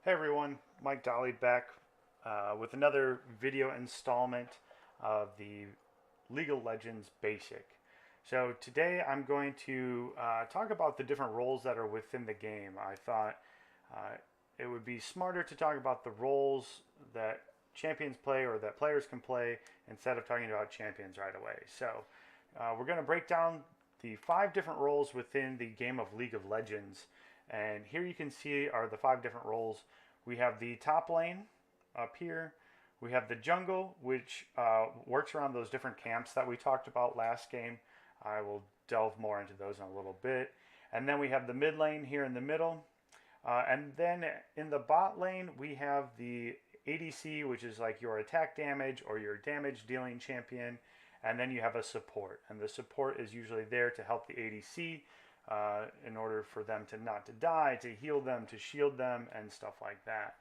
Hey everyone, Mike Dolly back with another video installment of the League of Legends Basic. So today I'm going to talk about the different roles that are within the game. I thought uh, it would be smarter to talk about the roles that champions play or that players can play instead of talking about champions right away. So we're going to break down the 5 different roles within the game of League of Legends. And here you can see are the 5 different roles. We have the top lane up here. We have the jungle, which works around those different camps that we talked about last game. I will delve more into those in a little bit. And then we have the mid lane here in the middle. And then in the bot lane, we have the ADC, which is like your attack damage or your damage dealing champion. And then you have a support. And the support is usually there to help the ADC in order for them to not to die, to heal them, to shield them, and stuff like that.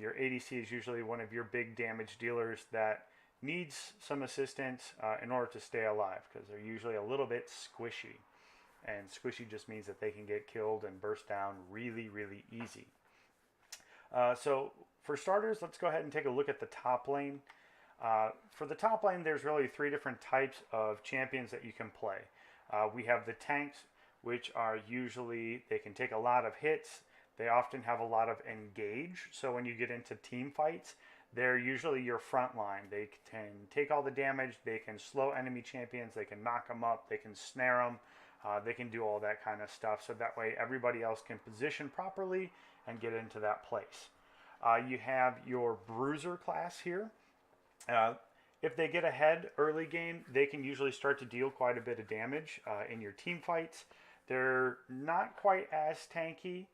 Your ADC is usually one of your big damage dealers that needs some assistance in order to stay alive because they're usually a little bit squishy. And squishy just means that they can get killed and burst down really, really easy. So for starters, let's go ahead and take a look at the top lane. For the top lane, there's really 3 different types of champions that you can play. We have the tanks, which are usually, they can take a lot of hits. They often have a lot of engage. So when you get into team fights, they're usually your front line. They can take all the damage. They can slow enemy champions. They can knock them up. They can snare them. They can do all that kind of stuff. So that way everybody else can position properly and get into that place. You have your bruiser class here. If they get ahead early game, they can usually start to deal quite a bit of damage in your team fights. They're not quite as tanky,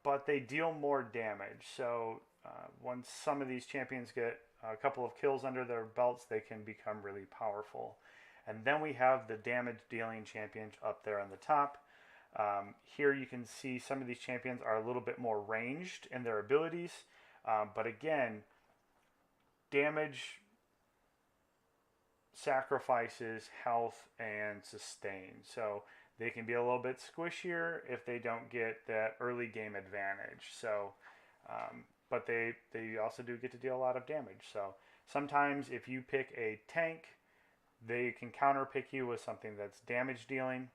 but they deal more damage. So once some of these champions get a couple of kills under their belts, they can become really powerful. And then we have the damage dealing champions up there on the top. Here you can see some of these champions are a little bit more ranged in their abilities. But again, damage sacrifices health and sustain. So they can be a little bit squishier if they don't get that early game advantage. So, but they also do get to deal a lot of damage. So sometimes if you pick a tank, they can counter pick you with something that's damage dealing.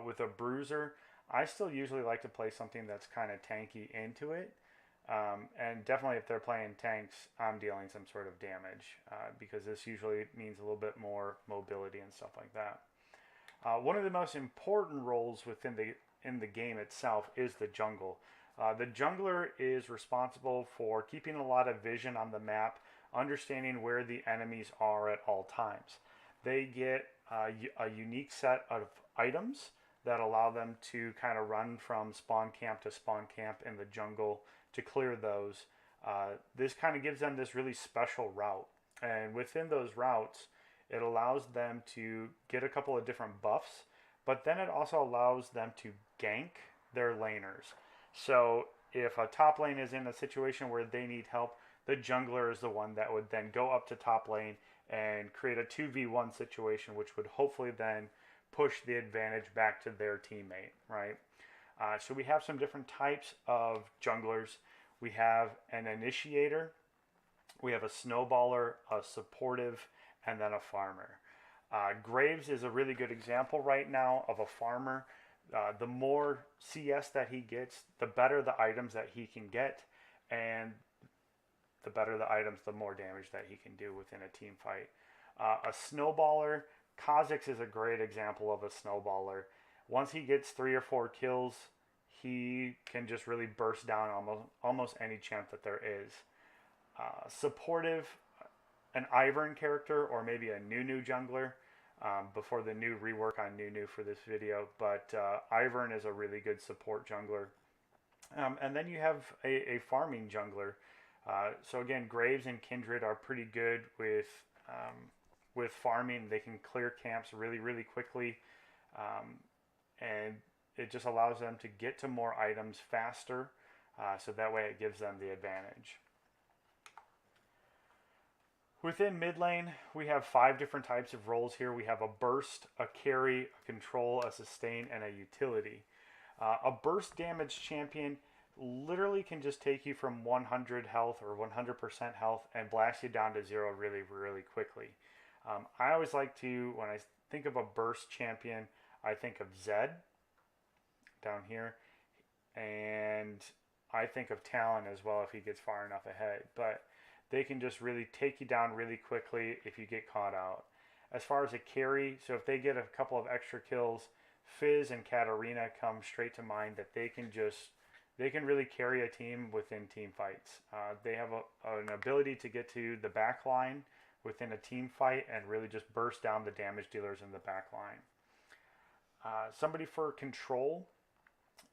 With a bruiser, I still usually like to play something that's kind of tanky into it. And definitely if they're playing tanks, I'm dealing some sort of damage because this usually means a little bit more mobility and stuff like that. One of the most important roles in the game itself is the jungle. The jungler is responsible for keeping a lot of vision on the map, understanding where the enemies are at all times. They get a unique set of items that allow them to kind of run from spawn camp to spawn camp in the jungle to clear those. This kind of gives them this really special route. And within those routes, it allows them to get a couple of different buffs, but then it also allows them to gank their laners. So if a top lane is in a situation where they need help, the jungler is the one that would then go up to top lane and create a 2v1 situation, which would hopefully then push the advantage back to their teammate, right? So we have some different types of junglers. We have an initiator, we have a snowballer, a supportive, and then a farmer. Graves is a really good example right now of a farmer. The more CS that he gets, the better the items that he can get, and the better the items, the more damage that he can do within a team fight. A snowballer, Kha'Zix is a great example of a snowballer. Once he gets 3 or 4 kills, he can just really burst down almost any champ that there is. Supportive, an Ivern character or maybe a Nunu jungler before the new rework on Nunu for this video. But Ivern is a really good support jungler. And then you have a farming jungler. So again, Graves and Kindred are pretty good with farming. They can clear camps really, really quickly. And it just allows them to get to more items faster. So that way it gives them the advantage. Within mid lane, we have 5 different types of roles here. We have a burst, a carry, a control, a sustain, and a utility. A burst damage champion literally can just take you from 100 health or 100% health and blast you down to zero really, really quickly. I always like to, when I think of a burst champion, I think of Zed down here, and I think of Talon as well if he gets far enough ahead. But they can just really take you down really quickly if you get caught out. As far as a carry, so if they get a couple of extra kills, Fizz and Katarina come straight to mind that they can really carry a team within team fights. They have an ability to get to the back line within a team fight and really just burst down the damage dealers in the back line. Somebody for control,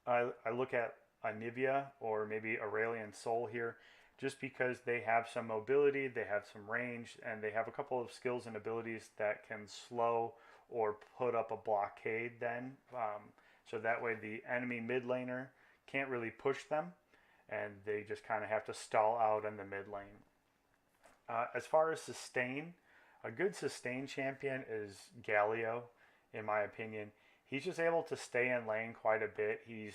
I look at Anivia or maybe Aurelian Soul here, just because they have some mobility, they have some range, and they have a couple of skills and abilities that can slow or put up a blockade then. So that way the enemy mid laner can't really push them, and they just kind of have to stall out in the mid lane. As far as sustain, a good sustain champion is Galio, in my opinion. He's just able to stay in lane quite a bit. He's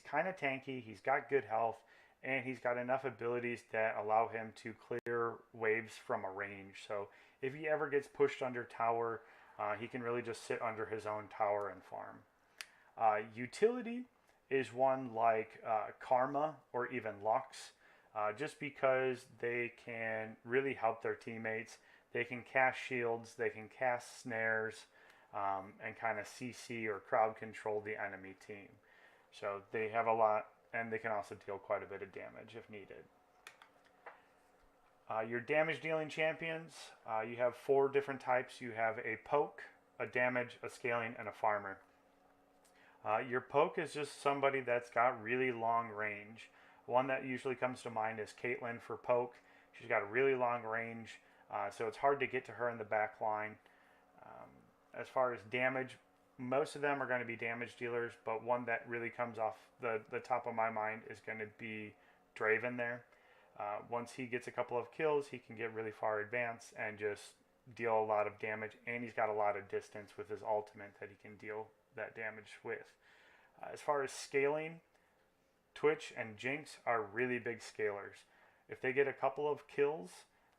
kind of tanky. He's got good health, and he's got enough abilities that allow him to clear waves from a range. So if he ever gets pushed under tower, he can really just sit under his own tower and farm. Utility is one like Karma or even Lux, just because they can really help their teammates. They can cast shields, they can cast snares, and kind of CC or crowd control the enemy team. So they have a lot, and they can also deal quite a bit of damage if needed. Your damage dealing champions, you have 4 different types. You have a poke, a damage, a scaling, and a farmer. Your poke is just somebody that's got really long range. One that usually comes to mind is Caitlyn for poke. She's got a really long range, so it's hard to get to her in the back line. As far as damage, most of them are going to be damage dealers, but one that really comes off the top of my mind is going to be Draven there. Once he gets a couple of kills, he can get really far advanced and just deal a lot of damage, and he's got a lot of distance with his ultimate that he can deal that damage with. As far as scaling, Twitch and Jinx are really big scalers. If they get a couple of kills,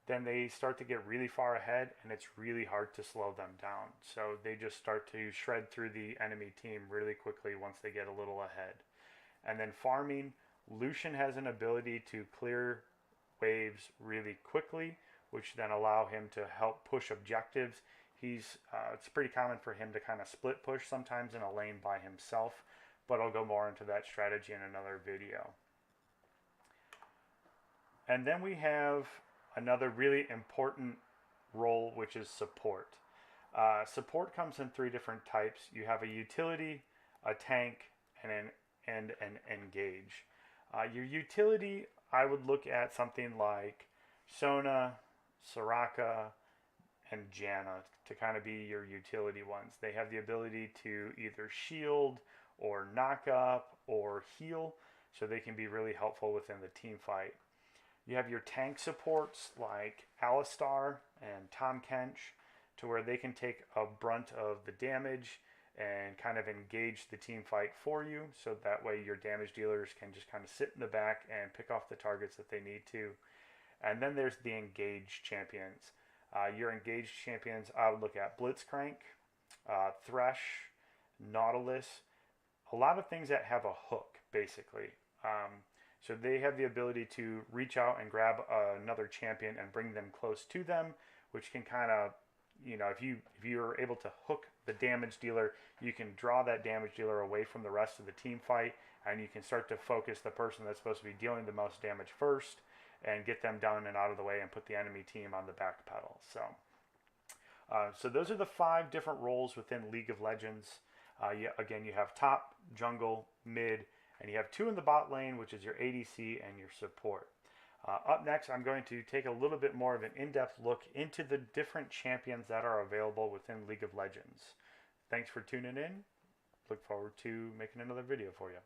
then they start to get really far ahead, and it's really hard to slow them down. So they just start to shred through the enemy team really quickly once they get a little ahead. And then farming, Lucian has an ability to clear waves really quickly, which then allow him to help push objectives. It's pretty common for him to kind of split push sometimes in a lane by himself, but I'll go more into that strategy in another video. And then we have another really important role, which is support. Support comes in 3 different types. You have a utility, a tank, and an engage. Your utility, I would look at something like Sona, Soraka, and Janna to kind of be your utility ones. They have the ability to either shield or knock up or heal, so they can be really helpful within the team fight. You have your tank supports like Alistar and Tahm Kench, to where they can take a brunt of the damage and kind of engage the team fight for you, so that way your damage dealers can just kind of sit in the back and pick off the targets that they need to. And then there's the engaged champions. Your engaged champions, I would look at Blitzcrank, Thresh, Nautilus, a lot of things that have a hook, basically. So they have the ability to reach out and grab another champion and bring them close to them, which can kind of, if you're able to hook the damage dealer, you can draw that damage dealer away from the rest of the team fight, and you can start to focus the person that's supposed to be dealing the most damage first and get them down and out of the way and put the enemy team on the back pedal. So those are the 5 different roles within League of Legends. Again, you have top, jungle, mid, and you have 2 in the bot lane, which is your ADC and your support. Up next, I'm going to take a little bit more of an in-depth look into the different champions that are available within League of Legends. Thanks for tuning in. Look forward to making another video for you.